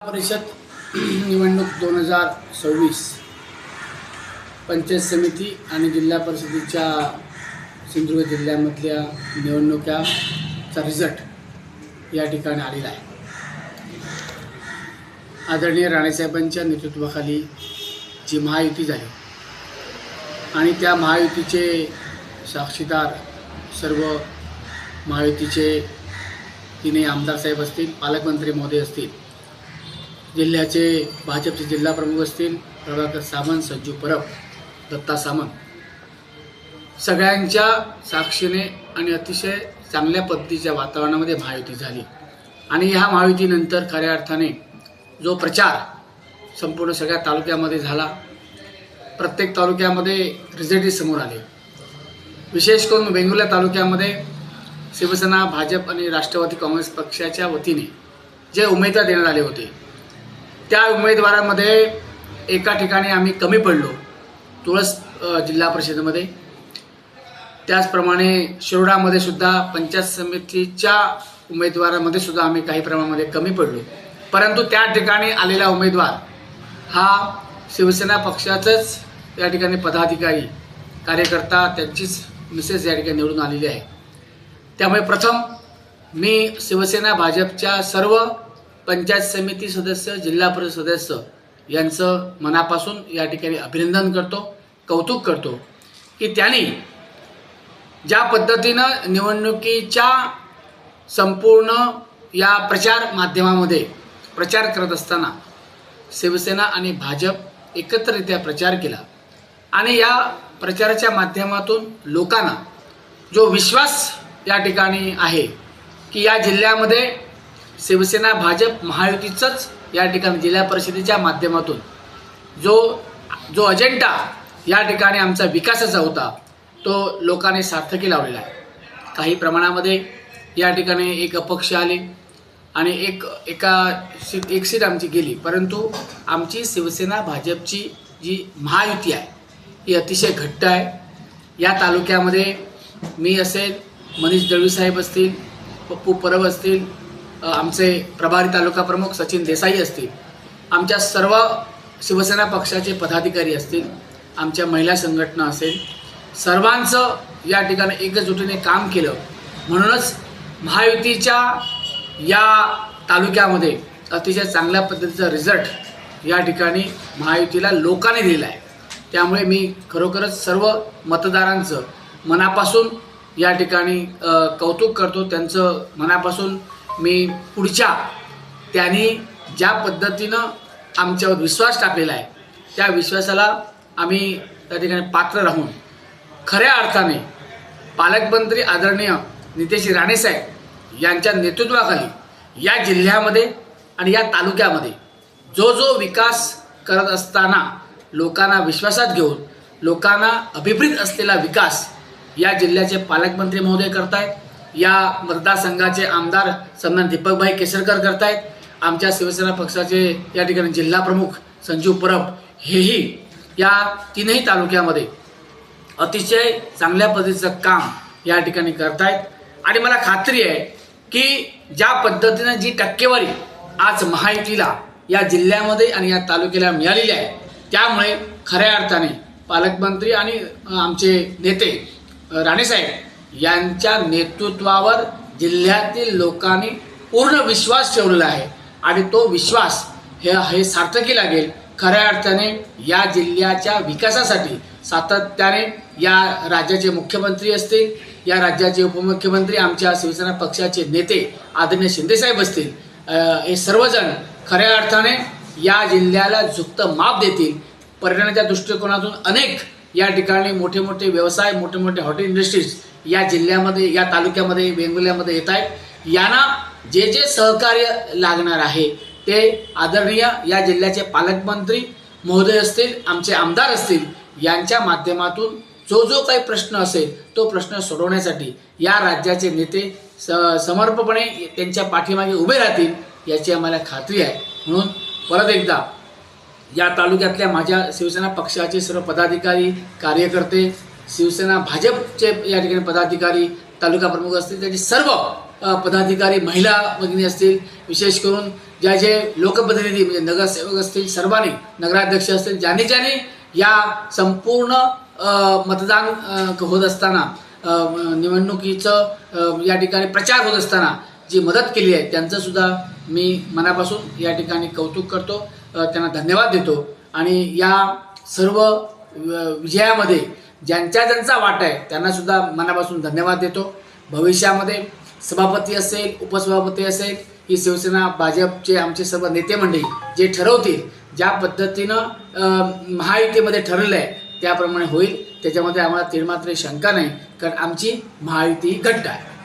परिषद निवडणूक 2026 पंचायत समिती आणि जिल्हा परिषदेच्या सिंधुदुर्ग जिल्ह्यामधल्या निवडणुकाचा रिझल्ट या ठिकाणी आलेला आहे. आदरणीय राणेसाहेबांच्या नेतृत्वाखाली जी महायुती झाली आणि त्या महायुतीचे साक्षीदार सर्व महायुतीचे तिन्ही आमदार साहेब असतील, पालकमंत्री महोदय असतील, जिल्ह्याचे भाजपचे जिल्हा प्रमुख असतील, प्रभाकर सामंत, संजू परब, दत्ता सामंत, सगळ्यांच्या साक्षीने आणि अतिशय चांगल्या पद्धतीच्या वातावरणामध्ये महायुती झाली. आणि ह्या महायुतीनंतर खऱ्या अर्थाने जो प्रचार संपूर्ण सगळ्या तालुक्यामध्ये झाला, प्रत्येक तालुक्यामध्ये रिझल्ट समोर आले. विशेष करून वेंगुर्ला तालुक्यामध्ये शिवसेना, भाजप आणि राष्ट्रवादी काँग्रेस पक्षाच्या वतीने जे उमेदवार देण्यात आले होते, त्या उमेदवारांमध्ये एका ठिकाणी आम्ही कमी पडलो, तुळस जिल्हा परिषदेमध्ये. त्याचप्रमाणे शिरोडामध्ये सुद्धा पंचायत समितीच्या उमेदवारामध्ये सुद्धा आम्ही काही प्रमाणामध्ये कमी पडलो. परंतु त्या ठिकाणी आलेला उमेदवार हा शिवसेना पक्षाचंच या ठिकाणी पदाधिकारी, कार्यकर्ता, त्यांचीच मिसेस या ठिकाणी निवडून आलेली आहे. त्यामुळे प्रथम मी शिवसेना भाजपच्या सर्व पंचायत समिती सदस्य, जिल्हा परिषद सदस्य यांचं मनापासून या ठिकाणी अभिनंदन करतो, कौतुक करतो की त्यांनी ज्या पद्धतीनं निवडणुकीच्या संपूर्ण या प्रचार माध्यमामध्ये प्रचार करत असताना शिवसेना आणि भाजप एकत्ररित्या प्रचार केला आणि या प्रचाराच्या माध्यमातून लोकांना जो विश्वास या ठिकाणी आहे की या जिल्ह्यामध्ये शिवसेना, भाजप, महायुतीचंच या ठिकाणी जिल्हा परिषदेच्या माध्यमातून जो अजेंडा या ठिकाणी आमचा विकासाचा होता तो लोकांनी सार्थकी लावलेला आहे. काही प्रमाणामध्ये या ठिकाणी एक अपक्ष आले आणि एक सीट आमची गेली, परंतु आमची शिवसेना भाजपची जी महायुती आहे ही अतिशय घट्ट आहे. या तालुक्यामध्ये मी असेल, मनीष दळवी साहेब असतील, पप्पू परब असतील, आमचे प्रभारी तालुका प्रमुख सचिन देसाई असतील, आमच्या सर्व शिवसेना पक्षाचे पदाधिकारी असतील, आमच्या महिला संघटना असेल, सर्वांचं या ठिकाणी एकजुटीने काम केलं. म्हणूनच महायुतीच्या या तालुक्यामध्ये अतिशय चांगल्या पद्धतीचा रिझल्ट या ठिकाणी महायुतीला लोकांनी दिलेला आहे. त्यामुळे मी खरोखरच सर्व मतदारांचं मनापासून या ठिकाणी कौतुक करतो. त्यांचं मनापासून मी पुढच्या त्यांनी ज्या पद्धतीनं आमच्यावर विश्वास टाकलेला आहे त्या विश्वासाला आम्ही त्या ठिकाणी पात्र राहून खऱ्या अर्थाने पालकमंत्री आदरणीय नितेश राणेसाहेब यांच्या नेतृत्वाखाली या जिल्ह्यामध्ये आणि या तालुक्यामध्ये जो विकास करत असताना लोकांना विश्वासात घेऊन लोकांना अभिप्रेत असलेला विकास या जिल्ह्याचे पालकमंत्री महोदय करतायत, या मतदारसंघाचे आमदार सन्मान दीपकभाई केसरकर करतायत, आमच्या शिवसेना पक्षाचे या ठिकाणी जिल्हा प्रमुख संजू परब हेही या तीनही तालुक्यामध्ये अतिशय चांगल्या पद्धतीचं काम या ठिकाणी करतायत. आणि मला खात्री आहे की ज्या पद्धतीनं जी टक्केवारी आज महायुतीला या जिल्ह्यामध्ये आणि या तालुक्याला मिळालेली आहे, त्यामुळे खऱ्या अर्थाने पालकमंत्री आणि आमचे नेते राणेसाहेब यांच्या नेतृत्वावर जिल्ह्यातील लोकांनी पूर्ण विश्वास ठेवलेला आहे आणि तो विश्वास हे सार्थकी लागेल. खऱ्या अर्थाने या जिल्ह्याच्या विकासासाठी सातत्याने या राज्याचे मुख्यमंत्री असतील, या राज्याचे उपमुख्यमंत्री, आमच्या शिवसेना पक्षाचे नेते आदरणीय शिंदेसाहेब असतील, हे सर्वजण खऱ्या अर्थाने या जिल्ह्याला झुकतं माप देतील. पर्यटनाच्या दृष्टिकोनातून अनेक या ठिकाणी मोठे मोठे व्यवसाय, मोठे मोठे हॉटेल इंडस्ट्रीज या जिल्ह्यामध्ये, या तालुक्यामध्ये, वेंगुर्ल्यामध्ये येत आहेत. यांना जे सहकार्य लागणार आहे ते आदरणीय या जिल्ह्याचे पालकमंत्री महोदय असतील, आमचे आमदार असतील, यांच्या माध्यमातून जो काही प्रश्न असेल तो प्रश्न सोडवण्यासाठी या राज्याचे नेते समर्पपणे त्यांच्या पाठीमागे उभे राहतील याची आम्हाला खात्री आहे. म्हणून परत एकदा या तालुक्यातल्या माझ्या शिवसेना पक्षाचे सर्व पदाधिकारी, कार्यकर्ते, शिवसेना भाजपचे या ठिकाणी पदाधिकारी, तालुका प्रमुख असतील, त्याचे सर्व पदाधिकारी, महिला भगिनी असतील, विशेष करून ज्या जे लोकप्रतिनिधी म्हणजे नगरसेवक असतील, सर्वांनी, नगराध्यक्ष असतील, ज्यांनी या संपूर्ण मतदान होत असताना, निवडणुकीचं या ठिकाणी प्रचार होत असताना जी मदत केली आहे, त्यांचं सुद्धा मी मनापासून या ठिकाणी कौतुक करतो, त्यांना धन्यवाद देतो. आणि या सर्व विजयामध्ये ज्यांचा वाटा आहे त्यांना सुद्धा मनापासून धन्यवाद देतो. भविष्यामध्ये सभापती असेल, उपसभापती असेल, ही शिवसेना भाजपचे आमचे सर्व नेते मंडळी जे ठरवतील, ज्या पद्धतीनं महायुतीमध्ये ठरलेलं आहे त्याप्रमाणे होईल. त्याच्यामध्ये आम्हाला तीळमात्र शंका नाही, कारण आमची महायुती घट्ट आहे.